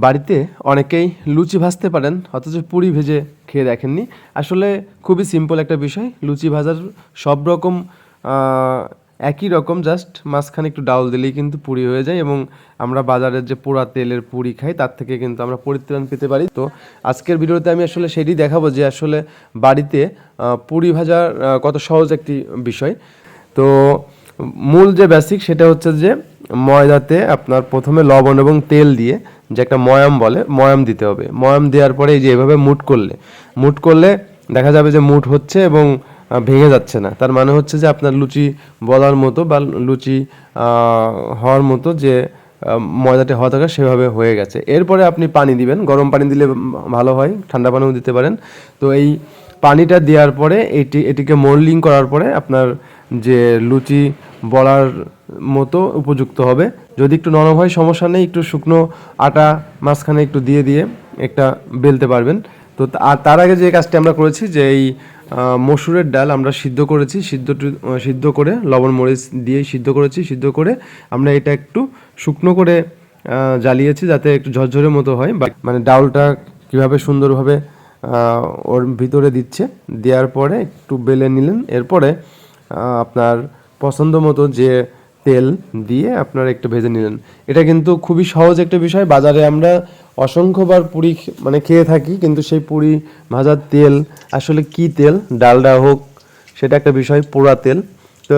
বাড়িতে অনেকেই লুচি ভাজতে পারেন অথচ পুরি ভেজে খেয়ে দেখেননি। আসলে খুবই সিম্পল একটা বিষয়। লুচি ভাজার সব রকম একই রকম, জাস্ট মাঝখানে একটু ডাউল দিলেই কিন্তু পুরি হয়ে যায় এবং আমরা বাজারের যে পোড়া তেলের পুরি খাই তার থেকে কিন্তু আমরা পরিত্রাণ পেতে পারি। তো আজকের ভিডিওতে আমি আসলে সেটি দেখাবো যে আসলে বাড়িতে পুরি ভাজার কত সহজ একটি বিষয়। তো মূল যে বেসিক সেটা হচ্ছে যে ময়দাতে আপনার প্রথমে লবণ এবং তেল দিয়ে যে একটা ময়াম বলে, ময়াম দিতে হবে। ময়াম দেওয়ার পরে এই যে এভাবে মুট করলে দেখা যাবে যে মুট হচ্ছে এবং ভেঙে যাচ্ছে না। তার মানে হচ্ছে যে আপনার লুচি বলার মতো বা লুচি হওয়ার মতো যে ময়দাটা হওয়া দরকার সেভাবে হয়ে গেছে। এরপরে আপনি পানি দিবেন, গরম পানি দিলে ভালো হয়, ঠান্ডা পানিও দিতে পারেন। তো এই পানিটা দেওয়ার পরে এটিকে মোল্ডিং করার পরে আপনার যে লুচি বলার মতো উপযুক্ত হবে। যদি একটু নরম হয় সমস্যা নেই, একটু শুকনো আটা মাঝখানে একটু দিয়ে দিয়ে একটা বেলতে পারবেন। তো আর তার আগে যে কাজটি আমরা করেছি যে এই মসুরের ডাল আমরা সিদ্ধ করেছি, সিদ্ধ করে লবণ মরিচ দিয়ে সিদ্ধ করেছি। সিদ্ধ করে আমরা এটা একটু শুকনো করে জ্বালিয়েছি যাতে একটু ঝরঝরে মতো হয়, বা মানে ডাউলটা কীভাবে সুন্দরভাবে ওর ভিতরে দিচ্ছে, দেওয়ার পরে একটু বেলে নিলেন। এরপরে আপনার পছন্দ মতো যে তেল দিয়ে আপনারা একটু ভেজে নিলেন। এটা কিন্তু খুবই সহজ একটা বিষয়। বাজারে আমরা অসংখ্যবার পুরি মানে খেয়ে থাকি, কিন্তু সেই পুরি ভাজার তেল আসলে কি তেল, ডালডা হোক সেটা একটা বিষয়, পোড়া তেল। তো